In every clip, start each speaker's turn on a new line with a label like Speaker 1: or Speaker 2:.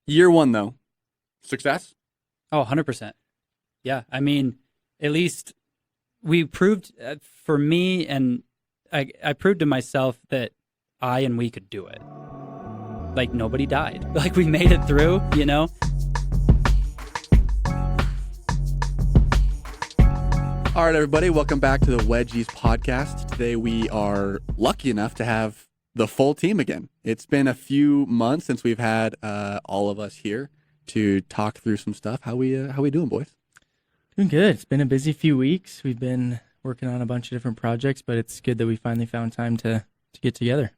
Speaker 1: Year one, though. Success?
Speaker 2: Oh, 100%. Yeah. I mean, at least we proved for me, and I proved to myself that I and we could do it. Like, nobody died. Like, we made it through, you know?
Speaker 1: All right, everybody. Welcome back to the Wedgies podcast. Today, we are lucky enough to have the full team again. It's been a few months since we've had all of us here to talk through some stuff. How we doing, boys?
Speaker 3: Doing good. It's been a busy few weeks. We've been working on a bunch of different projects, but it's good that we finally found time to get together.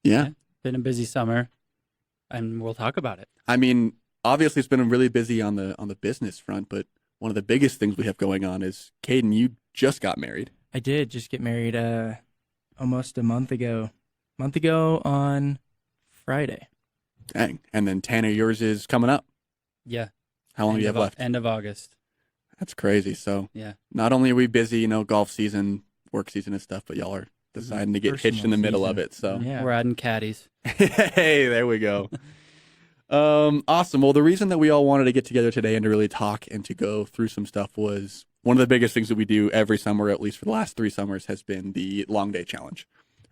Speaker 1: Yeah.
Speaker 2: Been a busy summer, and we'll talk about it.
Speaker 1: I mean, obviously, it's been really busy on the business front, but one of the biggest things we have going on is, Caden, you just got married.
Speaker 3: I did just get married almost a month ago. On Friday.
Speaker 1: Dang. And then Tanner, yours is coming up.
Speaker 2: Yeah.
Speaker 1: How long do you have left?
Speaker 2: End of August.
Speaker 1: That's crazy. So
Speaker 2: Yeah.
Speaker 1: not only are we busy, golf season, work season and stuff, but y'all are deciding to get hitched in the middle of it. So
Speaker 3: Yeah.
Speaker 2: We're adding caddies.
Speaker 1: Hey, there we go. Awesome. Well, the reason that we all wanted to get together today and to really talk and to go through some stuff was one of the biggest things that we do every summer, at least for the last 3 summers, has been the long day challenge.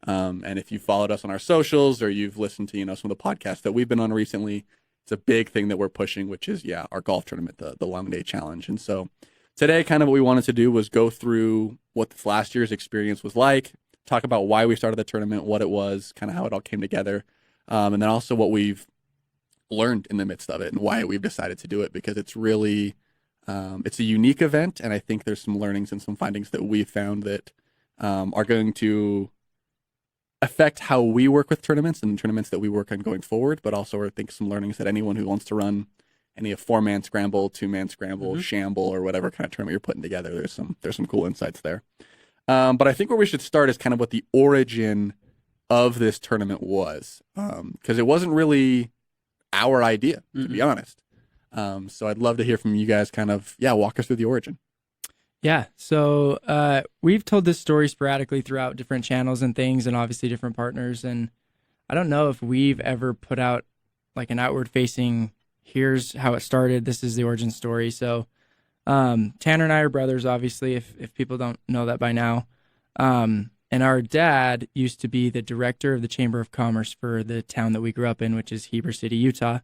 Speaker 1: And if you followed us on our socials or you've listened to, some of the podcasts that we've been on recently, it's a big thing that we're pushing, which is, our golf tournament, the long day challenge. And so today, kind of what we wanted to do was go through what this last year's experience was like, talk about why we started the tournament, what it was, kind of how it all came together. And then also what we've learned in the midst of it and why we've decided to do it, because it's really, it's a unique event. And I think there's some learnings and some findings that we've found that are going to affect how we work with tournaments and tournaments that we work on going forward, but also I think some learnings that anyone who wants to run any 4-man scramble, 2-man scramble, shamble, or whatever kind of tournament you're putting together, there's some cool insights there. But I think where we should start is kind of what the origin of this tournament was, because it wasn't really our idea, to be honest. So I'd love to hear from you guys, kind of, walk us through the origin.
Speaker 3: Yeah. So we've told this story sporadically throughout different channels and things, and obviously different partners. And I don't know if we've ever put out like an outward facing, here's how it started, this is the origin story. So Tanner and I are brothers, obviously, if people don't know that by now. And our dad used to be the director of the Chamber of Commerce for the town that we grew up in, which is Heber City, Utah.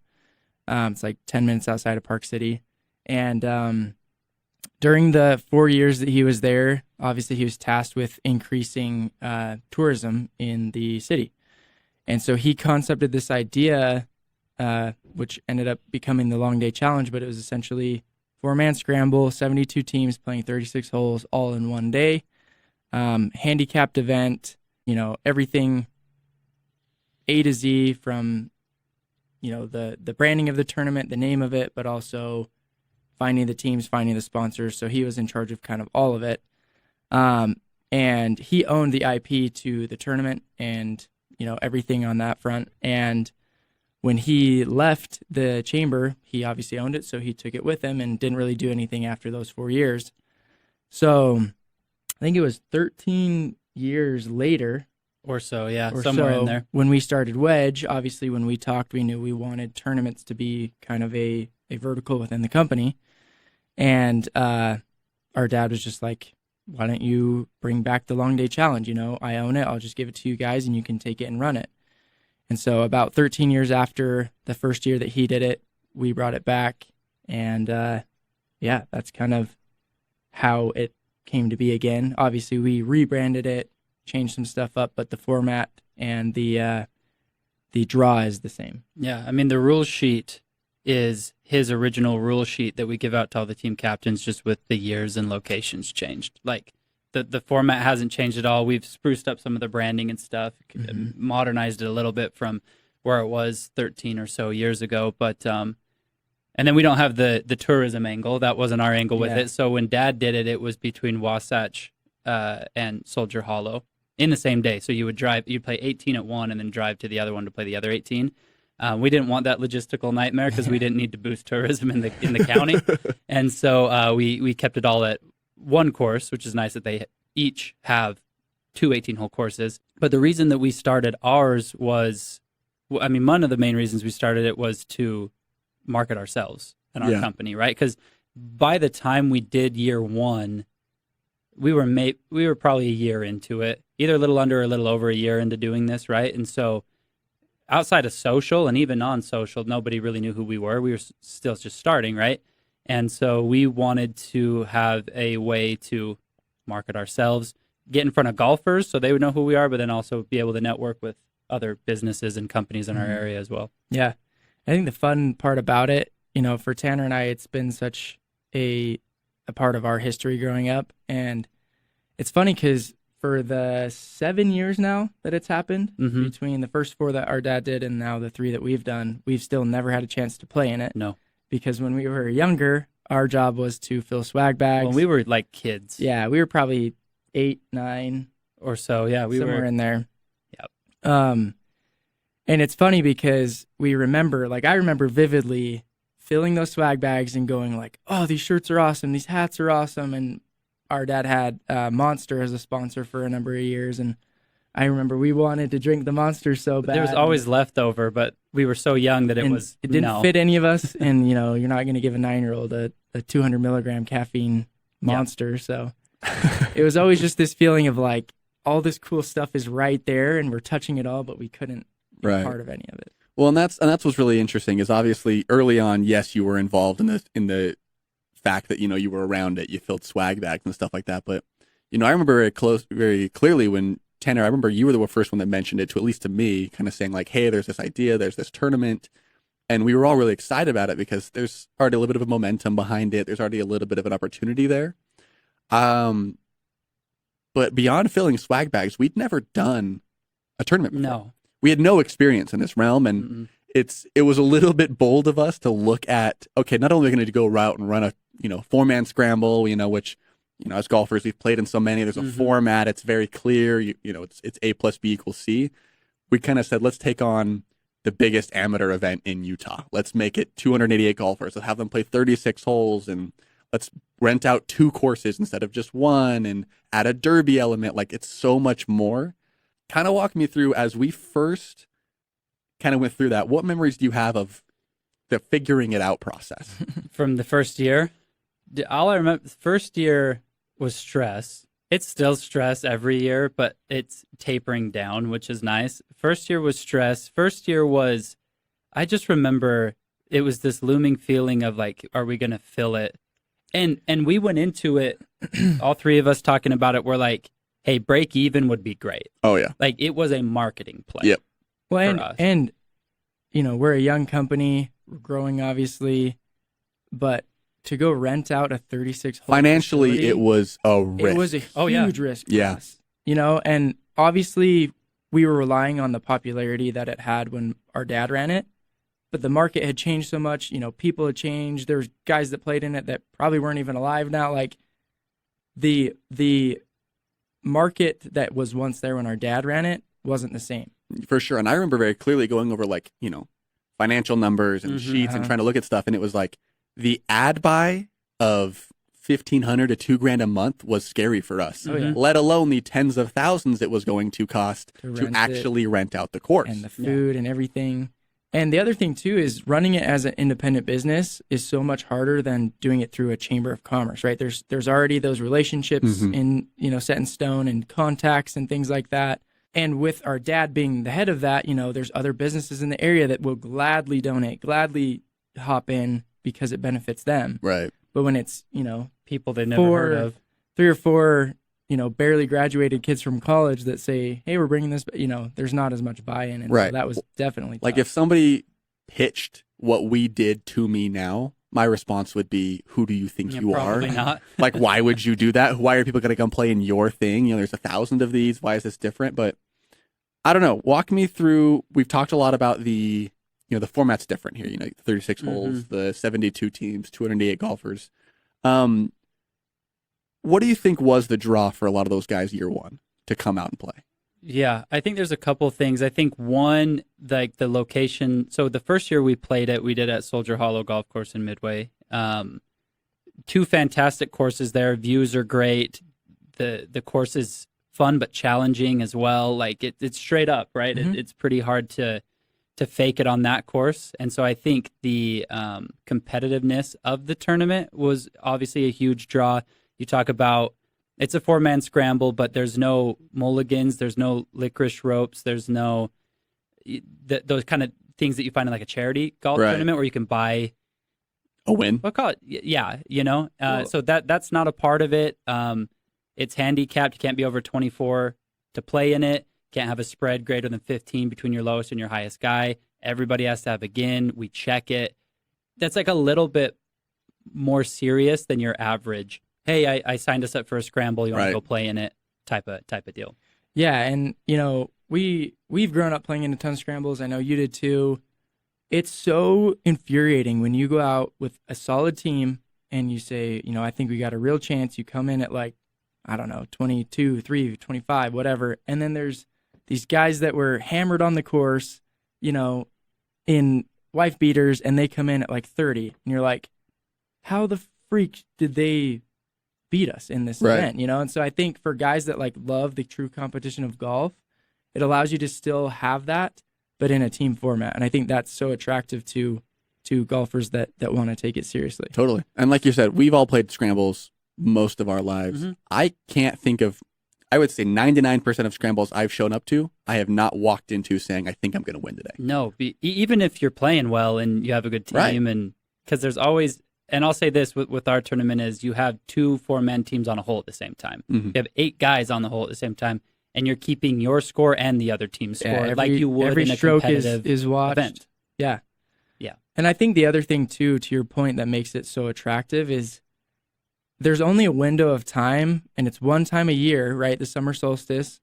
Speaker 3: It's like 10 minutes outside of Park City. And during the 4 years that he was there, obviously he was tasked with increasing tourism in the city. And so he concepted this idea, which ended up becoming the Long Day Challenge, but it was essentially 4-man scramble, 72 teams playing 36 holes all in one day, handicapped event, everything A to Z from, the branding of the tournament, the name of it, but also finding the teams, finding the sponsors. So he was in charge of kind of all of it. And he owned the IP to the tournament and, everything on that front. And when he left the chamber, he obviously owned it. So he took it with him and didn't really do anything after those 4 years. So I think it was 13 years later.
Speaker 2: Or so, somewhere in there.
Speaker 3: When we started Wedge, obviously when we talked, we knew we wanted tournaments to be kind of a vertical within the company. And our dad was just like, why don't you bring back the Long Day Challenge? I own it. I'll just give it to you guys and you can take it and run it. And so about 13 years after the first year that he did it, we brought it back. And that's kind of how it came to be again. Obviously, we rebranded it, changed some stuff up, but the format and the draw is the same.
Speaker 2: Yeah, I mean, the rule sheet is his original rule sheet that we give out to all the team captains, just with the years and locations changed. Like the format hasn't changed at all. We've spruced up some of the branding and stuff, modernized it a little bit from where it was 13 or so years ago. But and then we don't have the tourism angle. That wasn't our angle with it. So when Dad did it, it was between Wasatch and Soldier Hollow in the same day. So you'd play 18 at one and then drive to the other one to play the other 18. We didn't want that logistical nightmare because we didn't need to boost tourism in the county. And so we kept it all at one course, which is nice that they each have 2 18-hole courses. But the reason that we started ours was, one of the main reasons we started it was to market ourselves and our
Speaker 1: Yeah.
Speaker 2: company, right? Because by the time we did year one, we were probably a year into it, either a little under or a little over a year into doing this, right? And so outside of social and even non-social, nobody really knew who we were. We were still just starting, right? And so we wanted to have a way to market ourselves, get in front of golfers so they would know who we are, but then also be able to network with other businesses and companies in our area as well.
Speaker 3: Yeah. I think the fun part about it, for Tanner and I, it's been such a part of our history growing up. And it's funny because for the 7 years now that it's happened, between the first 4 that our dad did and now the 3 that we've done, we've still never had a chance to play in it.
Speaker 2: No.
Speaker 3: Because when we were younger, our job was to fill swag bags.
Speaker 2: When we were like kids.
Speaker 3: Yeah, we were probably 8, 9
Speaker 2: or so. Yeah, we
Speaker 3: somewhere
Speaker 2: were
Speaker 3: in there.
Speaker 2: Yep.
Speaker 3: And it's funny because I remember vividly filling those swag bags and going like, oh, these shirts are awesome. These hats are awesome. And our dad had Monster as a sponsor for a number of years. And I remember we wanted to drink the Monster so bad.
Speaker 2: There was always leftover, but we were so young that it
Speaker 3: didn't fit any of us. And, you're not going to give a 9-year-old a 200 milligram caffeine Monster. Yeah. So it was always just this feeling of like, all this cool stuff is right there and we're touching it all, but we couldn't be part of any of it.
Speaker 1: Well, and that's what's really interesting is obviously early on, yes, you were involved in the fact that, you were around it, you filled swag bags and stuff like that. But, I remember very clearly when Tanner, I remember you were the first one that mentioned it, to at least to me, kind of saying like, hey, there's this idea, there's this tournament. And we were all really excited about it because there's already a little bit of a momentum behind it. There's already a little bit of an opportunity there. But beyond filling swag bags, we'd never done a tournament before.
Speaker 2: No.
Speaker 1: We had no experience in this realm, and it was a little bit bold of us to look at, okay, not only are we going to go out and run a 4-man scramble, which as golfers we've played in so many, there's a format, it's very clear, it's A plus B equals C. We kind of said, let's take on the biggest amateur event in Utah. Let's make it 288 golfers. Let's have them play 36 holes, and let's rent out 2 courses instead of just 1, and add a derby element. Like, it's so much more. Kind of walk me through, as we first kind of went through that, what memories do you have of the figuring it out process?
Speaker 2: From the first year? All I remember, the first year was stress. It's still stress every year, but it's tapering down, which is nice. First year was stress. First year was, I just remember it was this looming feeling of like, are we going to fill it? And we went into it, all 3 of us talking about it, we're like, hey, break even would be great.
Speaker 1: Oh, yeah.
Speaker 2: Like, it was a marketing play.
Speaker 1: Yep.
Speaker 3: Well, and we're a young company, we're growing obviously, but to go rent out a 36 hole
Speaker 1: financially
Speaker 3: facility,
Speaker 1: it was a risk.
Speaker 3: It was a huge risk for us.
Speaker 1: Yeah.
Speaker 3: And obviously we were relying on the popularity that it had when our dad ran it, but the market had changed so much, people had changed. There's guys that played in it that probably weren't even alive now. Like, the market that was once there when our dad ran it wasn't the same.
Speaker 1: For sure. And I remember very clearly going over like, financial numbers and sheets and trying to look at stuff. And it was like the ad buy of $1,500 to $2,000 a month was scary for us, let alone the tens of thousands it was going to cost to actually rent out the course.
Speaker 3: And the food and everything. And the other thing too is running it as an independent business is so much harder than doing it through a chamber of commerce, right? There's already those relationships in, set in stone and contacts and things like that. And with our dad being the head of that, there's other businesses in the area that will gladly donate, gladly hop in because it benefits them.
Speaker 1: Right.
Speaker 3: But when it's,
Speaker 2: people they never heard of,
Speaker 3: 3 or 4, barely graduated kids from college that say, hey, we're bringing this, there's not as much buy-in. And so that was definitely tough.
Speaker 1: Like, if somebody pitched what we did to me now, my response would be, who do you think you are?
Speaker 2: Probably not.
Speaker 1: Like, why would you do that? Why are people going to come play in your thing? There's 1,000 of these. Why is this different? But I don't know. Walk me through. We've talked a lot about the the format's different here. 36 holes, the 72 teams, 288 golfers. What do you think was the draw for a lot of those guys year one to come out and play?
Speaker 2: Yeah, I think there's a couple things. I think one, like the location. So the first year we played it, we did at Soldier Hollow Golf Course in Midway. 2 fantastic courses there. Views are great. The course is fun but challenging as well. Like it's straight up, right? It's pretty hard to to fake it on that course. And so I think the competitiveness of the tournament was obviously a huge draw. You talk about it's a 4-man scramble, but there's no mulligans, there's no licorice ropes, there's no those kind of things that you find in like a charity golf tournament where you can buy
Speaker 1: a win.
Speaker 2: We'll call it, yeah, you know. So that's not a part of it. It's handicapped. You can't be over 24 to play in it. Can't have a spread greater than 15 between your lowest and your highest guy. Everybody has to have a GIN. We check it. That's like a little bit more serious than your average. Hey, I signed us up for a scramble. You want to go play in it? Type of deal.
Speaker 3: Yeah, and you know we've grown up playing in a ton of scrambles. I know you did too. It's so infuriating when you go out with a solid team and you say, you know, I think we got a real chance. You come in at like, I don't know, 22, 3, 25, whatever. And then there's these guys that were hammered on the course, you know, in wife beaters, and they come in at like 30. And you're like, how the freak did they beat us in this event, you know? And so I think for guys that like love the true competition of golf, it allows you to still have that, but in a team format. And I think that's so attractive to golfers that want to take it seriously.
Speaker 1: Totally. And like you said, we've all played scrambles most of our lives.
Speaker 2: Mm-hmm.
Speaker 1: I can't think of, I would say 99% of scrambles I've shown up to, I have not walked into saying, I think I'm going to win today.
Speaker 2: No, even if you're playing well and you have a good team, and because there's always, and I'll say this with our tournament is you have 2 4-man teams on a hole at the same time.
Speaker 1: Mm-hmm.
Speaker 2: You have 8 guys on the hole at the same time, and you're keeping your score and the other team's score like you would
Speaker 3: every
Speaker 2: in a
Speaker 3: stroke
Speaker 2: competitive
Speaker 3: is watched.
Speaker 2: event.
Speaker 3: Yeah.
Speaker 2: Yeah.
Speaker 3: And I think the other thing too, to your point, that makes it so attractive is there's only a window of time, and it's one time a year, right? The summer solstice,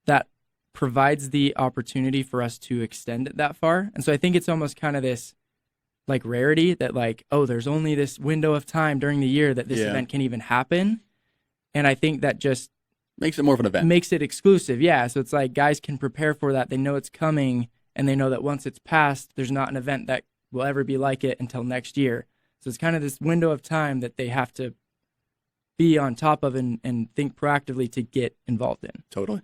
Speaker 3: that provides the opportunity for us to extend it that far. And so I think it's almost kind of this like rarity that like, oh, there's only this window of time during the year that this event can even happen. And I think that just
Speaker 1: makes it more of an event.
Speaker 3: Makes it exclusive, yeah. So it's like guys can prepare for that. They know it's coming, and they know that once it's passed, there's not an event that will ever be like it until next year. So it's kind of this window of time that they have to be on top of and think proactively to get involved in.
Speaker 1: Totally.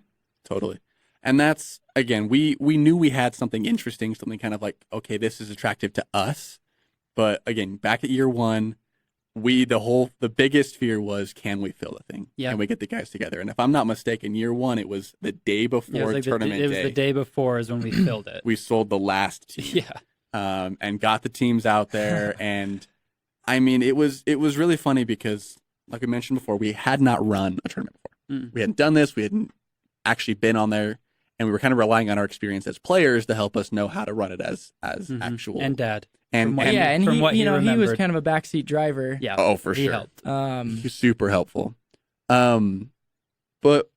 Speaker 1: And that's, again, we knew we had something interesting, something kind of like, okay, this is attractive to us. But again, back at year one, the biggest fear was, can we fill the thing?
Speaker 2: Yeah.
Speaker 1: Can we get the guys together? And if I'm not mistaken, year one, it was the day before tournament day.
Speaker 2: It was the day before is when we filled it.
Speaker 1: We sold the last team.
Speaker 2: Yeah.
Speaker 1: And got the teams out there. And I mean, it was really funny because, like we mentioned before, we had not run a tournament before.
Speaker 2: Mm.
Speaker 1: We hadn't done this. We hadn't actually been on there. And we were kind of relying on our experience as players to help us know how to run it as actual.
Speaker 2: And dad.
Speaker 1: And
Speaker 3: he was kind of a backseat driver.
Speaker 2: Yeah.
Speaker 1: Oh, for
Speaker 2: he
Speaker 1: sure.
Speaker 2: Helped.
Speaker 1: He was super helpful. But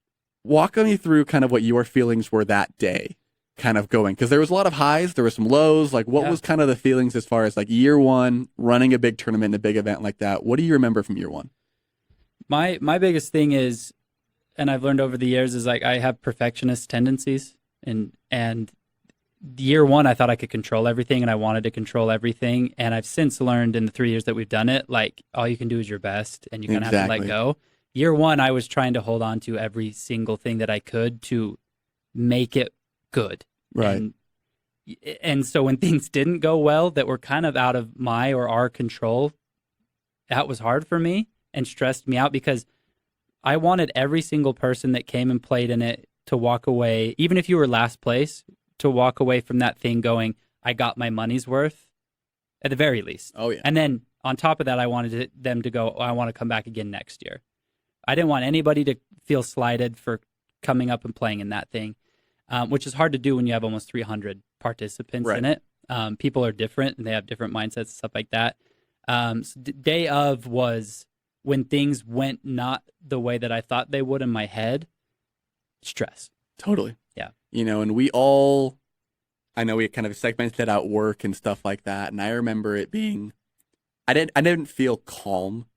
Speaker 1: walk me through kind of what your feelings were that day, kind of going, because there was a lot of highs, there were some lows. Like, what was kind of the feelings as far as like year one, running a big tournament, a big event like that? What do you remember from year one?
Speaker 2: My biggest thing is, and I've learned over the years, is like I have perfectionist tendencies, and year one I thought I could control everything, and I wanted to control everything, and I've since learned in the 3 years that we've done it, like all you can do is your best, and you kind of have to let go. Year one, I was trying to hold on to every single thing that I could to make it good,
Speaker 1: right?
Speaker 2: And so when things didn't go well that were kind of out of my or our control, that was hard for me and stressed me out because I wanted every single person that came and played in it to walk away, even if you were last place, to walk away from that thing going, I got my money's worth at the very least.
Speaker 1: Oh, yeah.
Speaker 2: And then on top of that, I wanted them to go, I want to come back again next year. I didn't want anybody to feel slighted for coming up and playing in that thing, which is hard to do when you have almost 300 participants in it. People are different and they have different mindsets and stuff like that. So day of was when things went not the way that I thought they would in my head, stress.
Speaker 1: Totally.
Speaker 2: Yeah.
Speaker 1: You know, and we all, I know we kind of segmented out work and stuff like that. And I remember it being, I didn't feel calm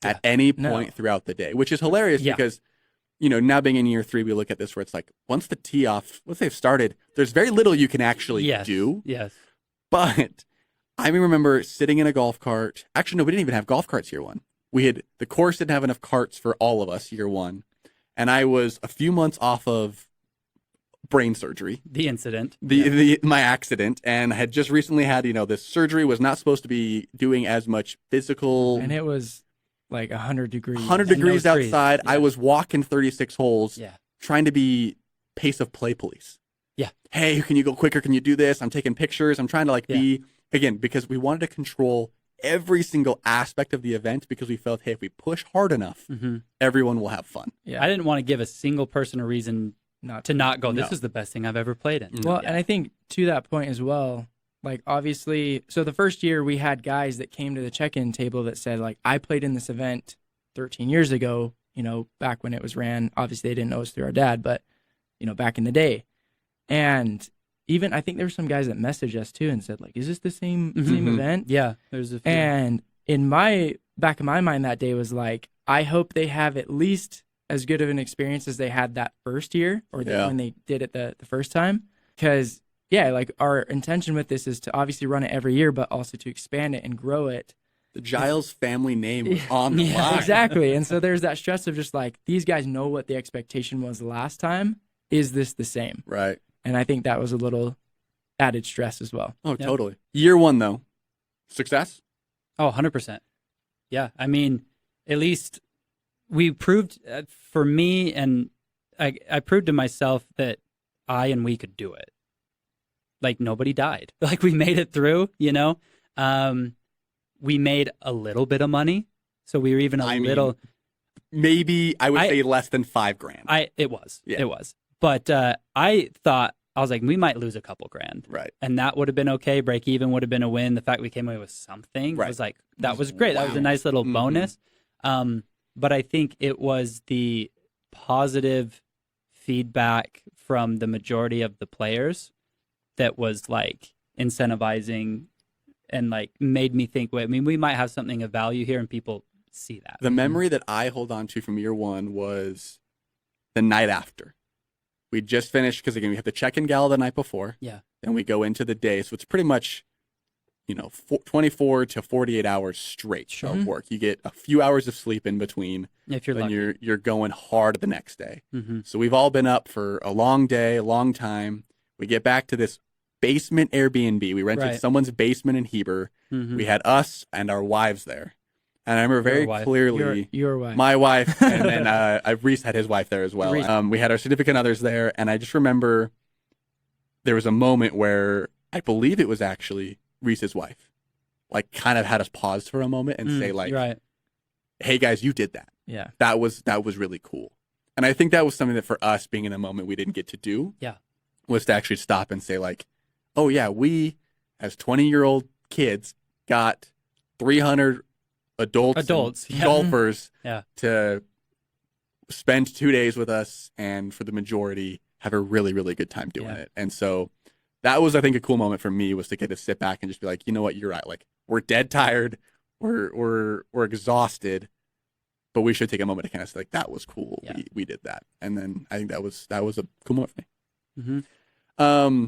Speaker 1: at any point throughout the day, which is hilarious because, you know, now being in year 3, we look at this where it's like, once the tee off, once they've started, there's very little you can actually do.
Speaker 2: Yes.
Speaker 1: But I remember sitting in a golf cart. Actually, no, we didn't even have golf carts year one. The course didn't have enough carts for all of us year one. And I was a few months off of brain surgery,
Speaker 2: The incident.
Speaker 1: my accident, and had just recently had, this surgery, was not supposed to be doing as much physical.
Speaker 3: And it was like 100 degrees.
Speaker 1: 100
Speaker 2: And no
Speaker 1: degrees
Speaker 2: trees.
Speaker 1: outside.
Speaker 2: Yeah.
Speaker 1: I was walking 36 holes
Speaker 2: Yeah.
Speaker 1: trying to be pace of play police.
Speaker 2: Yeah.
Speaker 1: Hey, can you go quicker? Can you do this? I'm taking pictures. I'm trying to
Speaker 2: Yeah.
Speaker 1: be, again, because we wanted to control every single aspect of the event, because we felt, hey, if we push hard enough,
Speaker 2: Mm-hmm.
Speaker 1: everyone will have fun.
Speaker 3: Yeah.
Speaker 2: I didn't want to give a single person a reason to not go. This
Speaker 1: No.
Speaker 2: is the best thing I've ever played in.
Speaker 3: Well,
Speaker 2: Yeah.
Speaker 3: and I think to that point as well, like obviously, so the first year we had guys that came to the check-in table that said, like, I played in this event 13 years ago, back when it was ran. Obviously, they didn't know us through our dad, but, back in the day. And even I think there were some guys that messaged us too and said, like, is this the same
Speaker 1: Mhm.
Speaker 3: event?
Speaker 2: Yeah, there's a few.
Speaker 3: And in my back of my mind that day was like, I hope they have at least as good of an experience as they had that first year, or
Speaker 1: Yeah.
Speaker 3: when they did it the first time. Because like our intention with this is to obviously run it every year, but also to expand it and grow it.
Speaker 1: The Giles family name was on the
Speaker 2: Yeah,
Speaker 1: line.
Speaker 3: Exactly. And so there's that stress of just like, these guys know what the expectation was last time. Is this the same?
Speaker 1: Right.
Speaker 3: And I think that was a little added stress as well.
Speaker 1: Oh,
Speaker 2: Yep.
Speaker 1: totally. Year one, though. Success?
Speaker 2: Oh, 100%. Yeah. I mean, at least we proved for me, and I proved to myself that we could do it. Like, nobody died. Like, we made it through, we made a little bit of money. So we were even a little.
Speaker 1: Maybe I would say less than $5,000.
Speaker 2: It was.
Speaker 1: Yeah.
Speaker 2: It was. But I was like, we might lose a couple grand.
Speaker 1: Right.
Speaker 2: And that would have been okay. Break even would have been a win. The fact we came away with something
Speaker 1: Right.
Speaker 2: was like, that was great. That was a nice little
Speaker 1: Mhm.
Speaker 2: bonus. But I think it was the positive feedback from the majority of the players that was like incentivizing and like made me think, wait, I mean, we might have something of value here, and people see that.
Speaker 1: The memory that I hold on to from year one was the night after. We just finished, because again, we have the check-in gala the night before.
Speaker 2: Yeah.
Speaker 1: Then we go into the day. So it's pretty much, 24 to 48 hours straight
Speaker 2: Sure.
Speaker 1: of work. You get a few hours of sleep in between,
Speaker 2: If you're
Speaker 1: then
Speaker 2: lucky.
Speaker 1: you're going hard the next day.
Speaker 2: Mm-hmm.
Speaker 1: So we've all been up for a long day, a long time. We get back to this basement Airbnb. We rented
Speaker 2: Right.
Speaker 1: someone's basement in Heber.
Speaker 2: Mm-hmm.
Speaker 1: We had us and our wives there. And I remember very
Speaker 2: wife.
Speaker 1: clearly
Speaker 3: Your wife.
Speaker 1: my wife, and then Reese had his wife there as well.
Speaker 2: Reese.
Speaker 1: We had our significant others there, and I just remember there was a moment where I believe it was actually Reese's wife, like, kind of had us pause for a moment and say, like,
Speaker 2: right.
Speaker 1: hey guys, you did that.
Speaker 3: Yeah.
Speaker 1: That was really cool. And I think that was something that for us, being in a moment we didn't get to do,
Speaker 2: Yeah.
Speaker 1: was to actually stop and say, like, oh yeah, we as 20-year-old kids got 300 adults and
Speaker 2: yeah.
Speaker 1: golfers
Speaker 2: Yeah.
Speaker 1: to spend 2 days with us, and for the majority have a really, really good time doing
Speaker 2: Yeah.
Speaker 1: it. And so that was, I think, a cool moment for me, was to get to sit back and just be like, you know what, you're right. Like, we're dead tired, we're exhausted, but we should take a moment to kind of say, like, that was cool.
Speaker 2: Yeah.
Speaker 1: We did that. And then I think that was a cool moment for me.
Speaker 2: Mm-hmm.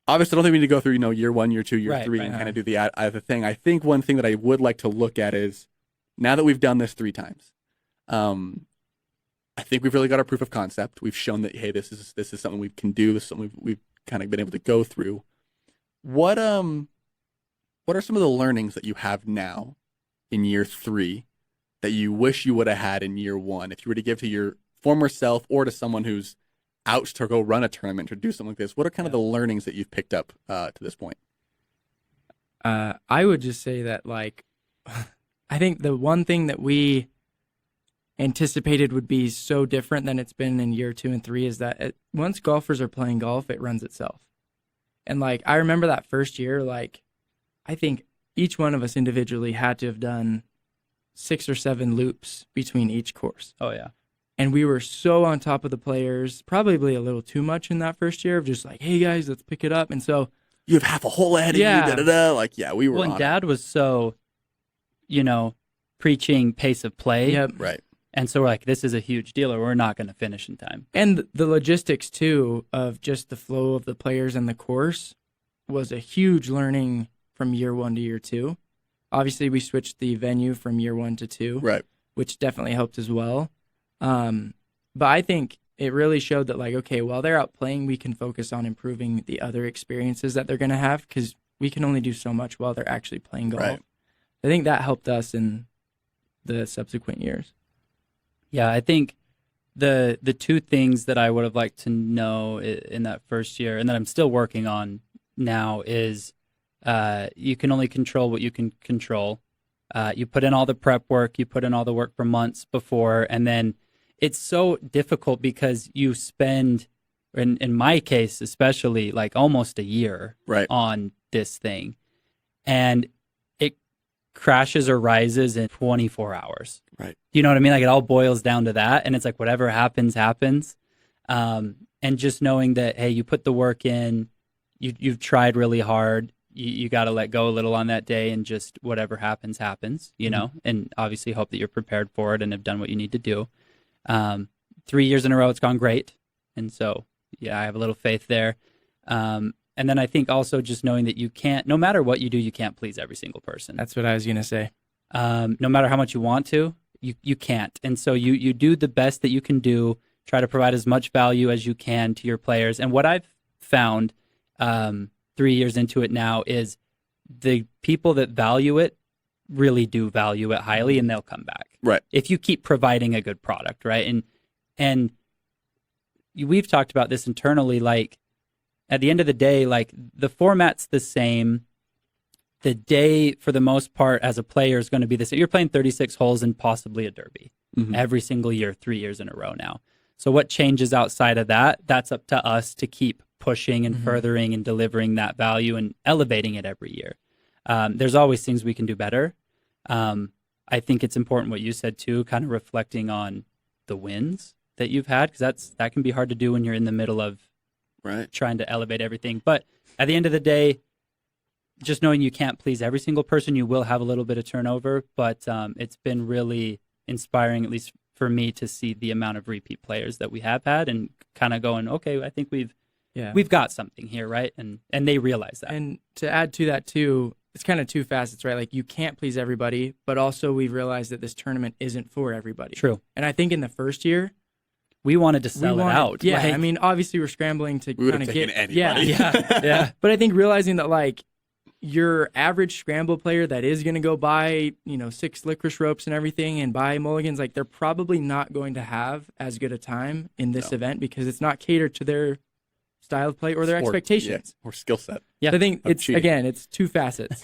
Speaker 1: Obviously, I don't think we need to go through, year one, year 2, year
Speaker 2: Right,
Speaker 1: 3,
Speaker 2: right.
Speaker 1: and kind of do the other thing. I think one thing that I would like to look at is, now that we've done this 3 times, I think we've really got our proof of concept. We've shown that, hey, this is something we can do. This is something we've kind of been able to go through. What are some of the learnings that you have now in year 3 that you wish you would have had in year 1? If you were to give to your former self, or to someone who's out to go run a tournament or do something like this, what are kind of the learnings that you've picked up to this point?
Speaker 3: I would just say that, like, I think the one thing that we anticipated would be so different than it's been in year 2 and 3 is that once golfers are playing golf, it runs itself. And, like, I remember that first year, like, I think each one of us individually had to have done 6 or 7 loops between each course.
Speaker 2: Oh, yeah.
Speaker 3: And we were so on top of the players, probably a little too much in that first year, of just like, hey guys, let's pick it up. And so
Speaker 1: You have half a hole ahead of
Speaker 3: Yeah.
Speaker 1: you, da-da-da. Like, yeah, we were
Speaker 2: Well, and
Speaker 1: on
Speaker 2: Dad was so, preaching pace of play.
Speaker 3: yep.
Speaker 1: it. Right.
Speaker 2: And so we're like, this is a huge deal, or we're not going to finish in time.
Speaker 3: And the logistics too of just the flow of the players and the course was a huge learning from year 1 to year 2. Obviously, we switched the venue from year 1 to 2,
Speaker 1: Right.
Speaker 3: which definitely helped as well. But I think it really showed that, like, okay, while they're out playing, we can focus on improving the other experiences that they're going to have, because we can only do so much while they're actually playing golf.
Speaker 1: Right.
Speaker 3: I think that helped us in the subsequent years.
Speaker 2: Yeah, I think the two things that I would have liked to know in that first year, and that I'm still working on now, is you can only control what you can control. You put in all the prep work, you put in all the work for months before, and then it's so difficult because you spend, in my case especially, like almost a year
Speaker 1: Right.
Speaker 2: on this thing, and it crashes or rises in 24 hours.
Speaker 1: Right.
Speaker 2: You know what I mean? Like, it all boils down to that, and it's like whatever happens, happens. And just knowing that, hey, you put the work in, you've tried really hard. You got to let go a little on that day, and just whatever happens, happens. You know, and obviously hope that you're prepared for it and have done what you need to do. 3 years in a row, it's gone great, and so yeah, I have a little faith there. And then I think also just knowing that you can't, no matter what you do, you can't please every single person.
Speaker 3: That's what I was going to say.
Speaker 2: No matter how much you want to, you can't. And so you do the best that you can do, try to provide as much value as you can to your players. And what I've found 3 years into it now is the people that value it really do value it highly, and they'll come back.
Speaker 1: Right.
Speaker 2: If you keep providing a good product, right? And we've talked about this internally, like, at the end of the day, like, the format's the same. The day, for the most part, as a player, is going to be the same. You're playing 36 holes and possibly a derby every single year, 3 years in a row now. So what changes outside of that, that's up to us to keep pushing and furthering and delivering that value and elevating it every year. There's always things we can do better. I think it's important what you said, too, kind of reflecting on the wins that you've had, because that can be hard to do when you're in the middle of trying to elevate everything. But at the end of the day, just knowing you can't please every single person, you will have a little bit of turnover, but it's been really inspiring, at least for me, to see the amount of repeat players that we have had, and kind of going, okay, I think we've got something here, right? And they realize that.
Speaker 3: And to add to that too, it's kind of two facets, right? Like, you can't please everybody, but also we've realized that this tournament isn't for everybody.
Speaker 2: True.
Speaker 3: And I think in the first year,
Speaker 2: we wanted to sell it out.
Speaker 3: Yeah,
Speaker 2: like,
Speaker 3: I mean, obviously we're scrambling to
Speaker 1: We would
Speaker 3: kind
Speaker 1: have
Speaker 3: of
Speaker 1: taken
Speaker 3: get
Speaker 1: anybody.
Speaker 2: yeah.
Speaker 3: But I think realizing that, like, your average scramble player that is going to go buy, 6 licorice ropes and everything and buy mulligans, like, they're probably not going to have as good a time in this event, because it's not catered to their style of play or their expectations.
Speaker 1: Or skill set.
Speaker 2: Yeah.
Speaker 3: So I think it's,
Speaker 1: cheating.
Speaker 3: again, it's two facets.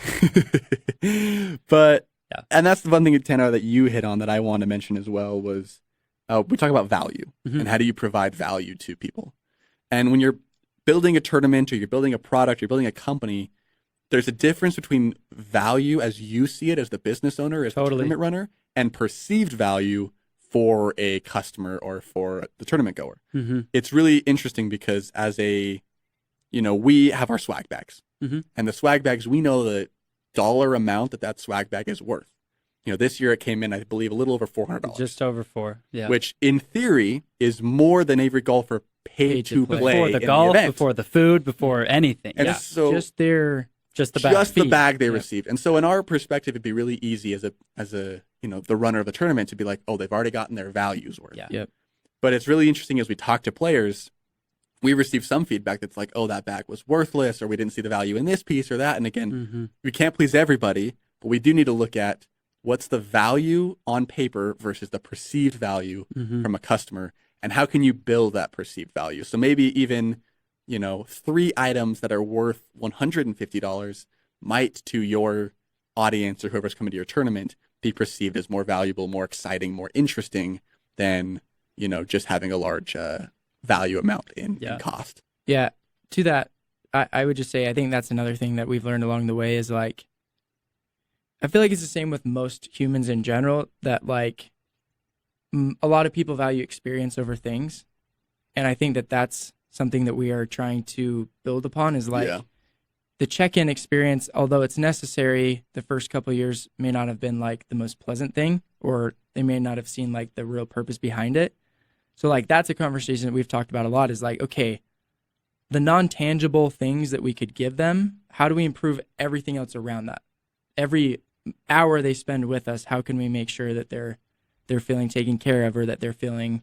Speaker 1: But, and that's the one thing, Tanner, that you hit on that I want to mention as well was, we talk about value and how do you provide value to people. And when you're building a tournament, or you're building a product, or you're building a company, there's a difference between value as you see it as the business owner, as the tournament runner, and perceived value for a customer or for the tournament goer. It's really interesting because as we have our swag bags, and the swag bags, we know the dollar amount that swag bag is worth. This year it came in, I believe, a little over $400.
Speaker 2: Just over $400, yeah.
Speaker 1: Which, in theory, is more than every golfer paid to play
Speaker 2: before the
Speaker 1: in
Speaker 2: golf,
Speaker 1: the event.
Speaker 2: Before the food, before anything.
Speaker 1: And so
Speaker 3: just the
Speaker 1: bag they received. And so in our perspective, it'd be really easy as a the runner of the tournament to be like, oh, they've already gotten their values worth.
Speaker 2: Yeah.
Speaker 3: Yep.
Speaker 1: But it's really interesting as we talk to players, we receive some feedback that's like, oh, that bag was worthless, or we didn't see the value in this piece or that. And again, we can't please everybody, but we do need to look at what's the value on paper versus the perceived value from a customer, and how can you build that perceived value? So maybe even 3 items that are worth $150 might, to your audience or whoever's coming to your tournament, be perceived as more valuable, more exciting, more interesting than, just having a large value amount in cost.
Speaker 3: Yeah. To that, I would just say, I think that's another thing that we've learned along the way is, like, I feel like it's the same with most humans in general, that, like, a lot of people value experience over things. And I think that that's something that we are trying to build upon, is like the check-in experience, although it's necessary, the first couple of years may not have been like the most pleasant thing, or they may not have seen like the real purpose behind it. So like, that's a conversation that we've talked about a lot, is like, okay, the non-tangible things that we could give them, how do we improve everything else around that? Every hour they spend with us, how can we make sure that they're feeling taken care of, or that they're feeling,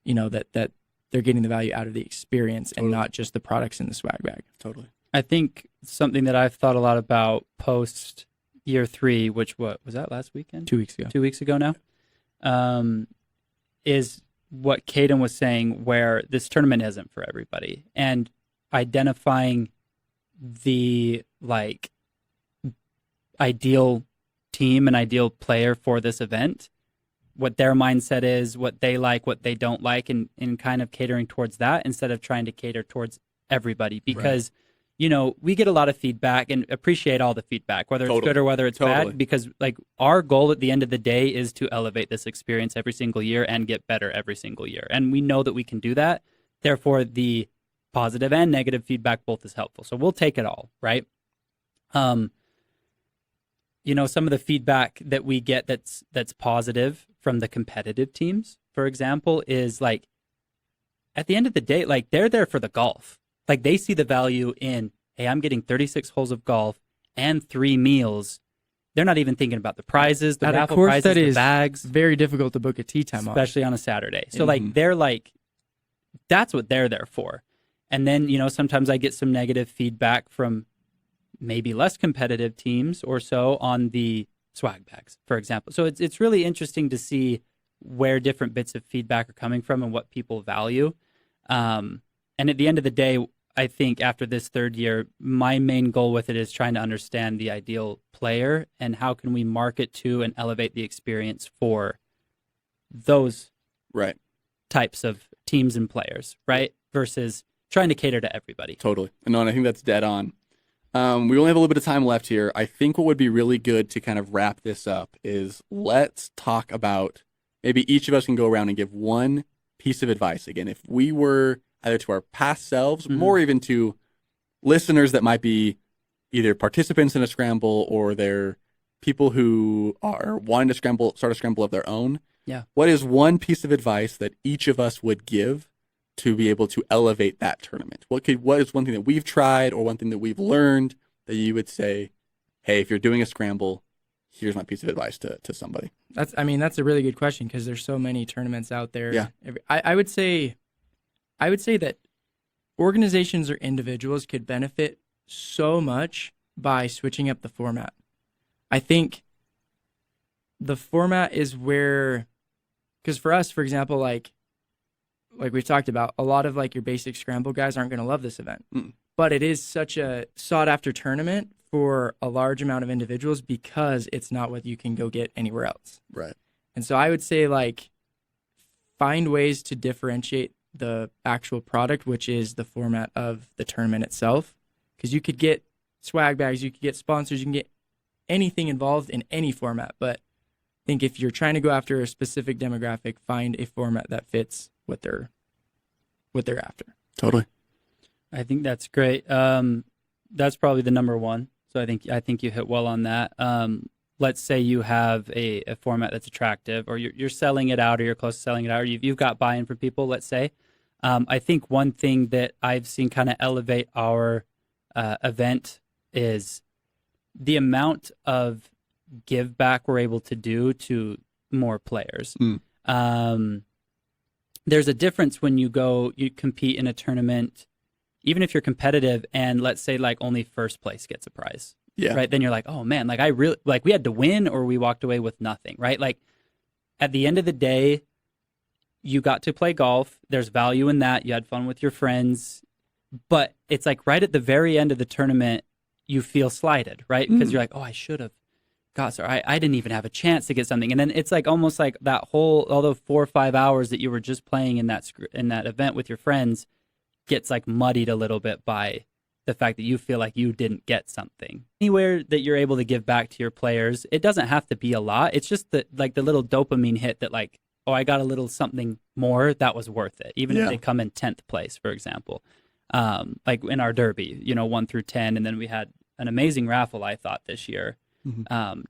Speaker 3: that they're getting the value out of the experience and not just the products in the swag bag.
Speaker 1: Totally.
Speaker 2: I think something that I've thought a lot about post year 3, which what was that last weekend?
Speaker 3: 2 weeks ago.
Speaker 2: 2 weeks ago now, is what Caden was saying, where this tournament isn't for everybody, and identifying the like ideal team and ideal player for this event, what their mindset is, what they like, what they don't like, and kind of catering towards that instead of trying to cater towards everybody. Because, you know, we get a lot of feedback and appreciate all the feedback, whether it's good or whether it's bad, because like our goal at the end of the day is to elevate this experience every single year and get better every single year. And we know that we can do that. Therefore, the positive and negative feedback both is helpful. So we'll take it all, right? You know, some of the feedback that we get that's positive from the competitive teams, for example, is like, at the end of the day, like they're there for the golf. Like they see the value in, hey, I'm getting 36 holes of golf and 3 meals. They're not even thinking about the prizes, the raffle prizes, the bags.
Speaker 3: Very difficult to book a tee time on,
Speaker 2: especially on a Saturday. So like they're like, that's what they're there for. And then, you know, sometimes I get some negative feedback from maybe less competitive teams or so on the swag bags, for example. So it's really interesting to see where different bits of feedback are coming from and what people value. And at the end of the day, I think after this 3rd year, my main goal with it is trying to understand the ideal player and how can we market to and elevate the experience for those types of teams and players, right? Versus trying to cater to everybody.
Speaker 1: Totally. No, and I think that's dead on. We only have a little bit of time left here. I think what would be really good to kind of wrap this up is let's talk about, maybe each of us can go around and give one piece of advice. Again, if we were either to our past selves, or even to listeners that might be either participants in a scramble or they're people who are wanting to start a scramble of their own.
Speaker 2: Yeah.
Speaker 1: What is one piece of advice that each of us would give to be able to elevate that tournament? What is one thing that we've tried or one thing that we've learned that you would say, hey, if you're doing a scramble, here's my piece of advice to somebody?
Speaker 3: That's a really good question because there's so many tournaments out there.
Speaker 1: Yeah.
Speaker 3: I would say that organizations or individuals could benefit so much by switching up the format. I think the format is where, because for us, for example, like we've talked about, a lot of like your basic scramble guys aren't going to love this event, but it is such a sought after tournament for a large amount of individuals because it's not what you can go get anywhere else.
Speaker 1: Right.
Speaker 3: And so I would say like find ways to differentiate the actual product, which is the format of the tournament itself. Because you could get swag bags, you could get sponsors, you can get anything involved in any format. But I think if you're trying to go after a specific demographic, find a format that fits what they're after.
Speaker 1: Totally.
Speaker 2: I think that's great. That's probably the number one. So I think you hit well on that. Let's say you have a format that's attractive, or you're selling it out, or you're close to selling it out, or you've got buy-in from people, let's say. I think one thing that I've seen kind of elevate our event is the amount of give back we're able to do to more players. There's a difference when you compete in a tournament, even if you're competitive, and let's say like only first place gets a prize.
Speaker 1: Yeah.
Speaker 2: Right. Then you're like, oh man, like I really like we had to win or we walked away with nothing. Right. Like at the end of the day, you got to play golf. There's value in that. You had fun with your friends. But it's like right at the very end of the tournament, you feel slighted, right? Because you're like, oh, I should have got sorry. I didn't even have a chance to get something. And then it's like almost like that whole, although 4 or 5 hours that you were just playing in that event with your friends gets like muddied a little bit by the fact that you feel like you didn't get something. Anywhere that you're able to give back to your players, it doesn't have to be a lot. It's just the little dopamine hit that like, oh, I got a little something more, that was worth it. Even if they come in 10th place, for example. Like in our derby, 1 through 10, and then we had an amazing raffle, I thought, this year.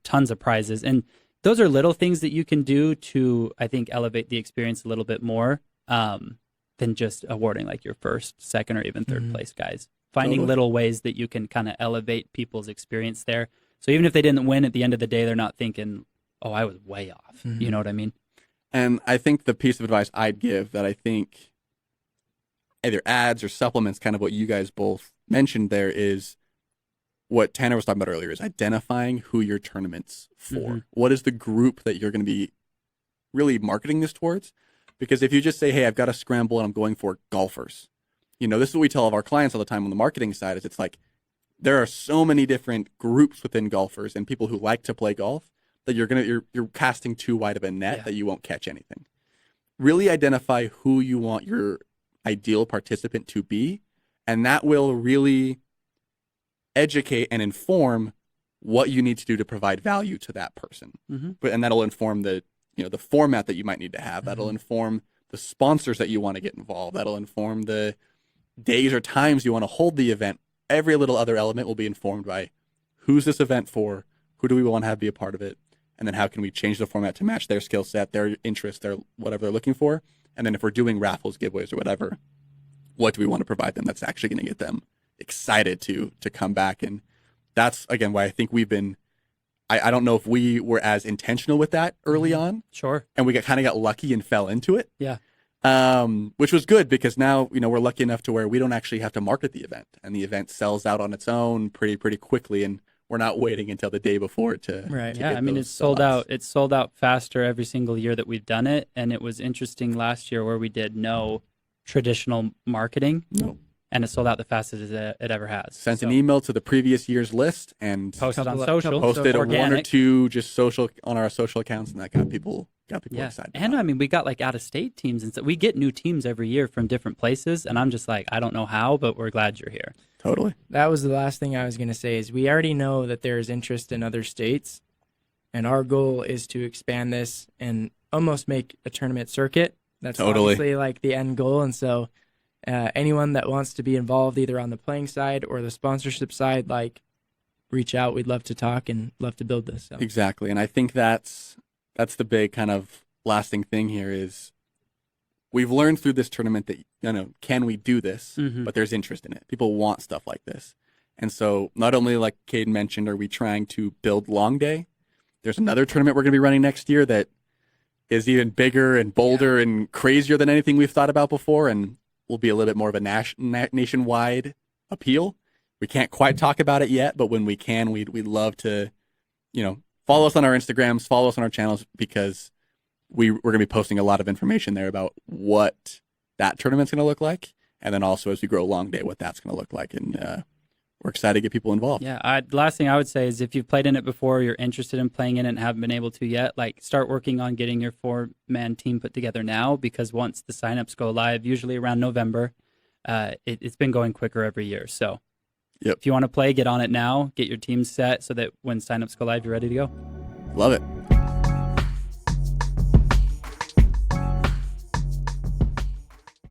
Speaker 2: Tons of prizes. And those are little things that you can do to, I think, elevate the experience a little bit more than just awarding like your first, second, or even third place guys. Finding little ways that you can kind of elevate people's experience there. So even if they didn't win at the end of the day, they're not thinking, oh, I was way off. You know what I mean?
Speaker 1: And I think the piece of advice I'd give that I think either ads or supplements, kind of what you guys both mentioned there, is what Tanner was talking about earlier, is identifying who your tournament's for.
Speaker 2: Mm-hmm.
Speaker 1: What is the group that you're going to be really marketing this towards? Because if you just say, hey, I've got a scramble and I'm going for golfers, this is what we tell all of our clients all the time on the marketing side, is it's like there are so many different groups within golfers and people who like to play golf that you're casting too wide of a net that you won't catch anything. Really identify who you want your ideal participant to be, and that will really educate and inform what you need to do to provide value to that person.
Speaker 2: Mm-hmm.
Speaker 1: And that'll inform the format that you might need to have. That'll
Speaker 2: Mm-hmm.
Speaker 1: inform the sponsors that you want to get involved. That'll inform the days or times you want to hold the event. Every little other element will be informed by who's this event for, who do we want to have be a part of it, and then how can we change the format to match their skill set, their interest, their whatever they're looking for. And then if we're doing raffles, giveaways, or whatever, what do we want to provide them that's actually going to get them excited to come back? And that's, again, why I think we've been, I don't know if we were as intentional with that early on,
Speaker 2: Sure.
Speaker 1: and we kind of got lucky and fell into it.
Speaker 2: Yeah.
Speaker 1: Which was good, because now, we're lucky enough to where we don't actually have to market the event, and the event sells out on its own pretty quickly, and we're not waiting until the day before to
Speaker 3: Right.
Speaker 1: to
Speaker 2: Yeah,
Speaker 1: get
Speaker 2: I mean,
Speaker 1: those
Speaker 2: it's sold
Speaker 1: sellouts.
Speaker 2: out. It's sold out faster every single year that we've done it, and it was interesting last year where we did no traditional marketing,
Speaker 1: No.
Speaker 2: and it sold out the fastest it ever has.
Speaker 1: Sent an email to the previous year's list and
Speaker 2: posted on
Speaker 3: Couple-
Speaker 2: social,
Speaker 3: couple-
Speaker 1: posted one or
Speaker 2: organic.
Speaker 1: two just social on our social accounts, and that got people
Speaker 2: Yeah,
Speaker 1: excited.
Speaker 2: and I mean, we got like out of state teams, and so we get new teams every year from different places, and I'm just like, I don't know how, but we're glad you're here.
Speaker 1: Totally.
Speaker 3: That was the last thing I was going to say, is we already know that there is interest in other states, and our goal is to expand this and almost make a tournament circuit. That's
Speaker 1: Totally.
Speaker 3: obviously like the end goal. And so anyone that wants to be involved either on the playing side or the sponsorship side, like, reach out. We'd love to talk and love to build this. So.
Speaker 1: Exactly. And I think that's the big kind of lasting thing here is we've learned through this tournament that, can we do this?
Speaker 2: Mhm.
Speaker 1: But there's interest in it. People want stuff like this. And so not only, like Caden mentioned, are we trying to build long day, there's another tournament we're going to be running next year that is even bigger and bolder and crazier than anything we've thought about before, and will be a little bit more of a nationwide appeal. We can't quite talk about it yet, but when we can, we'd love to, follow us on our Instagrams, follow us on our channels, because we're going to be posting a lot of information there about what that tournament's going to look like, and then also as we grow long day, what that's going to look like. And we're excited to get people involved.
Speaker 2: Yeah, the last thing I would say is if you've played in it before, you're interested in playing in it and haven't been able to yet, like, start working on getting your 4-man team put together now, because once the signups go live, usually around November, it's been going quicker every year. So if you want to play, get on it now, get your team set so that when signups go live, you're ready to go.
Speaker 1: Love it.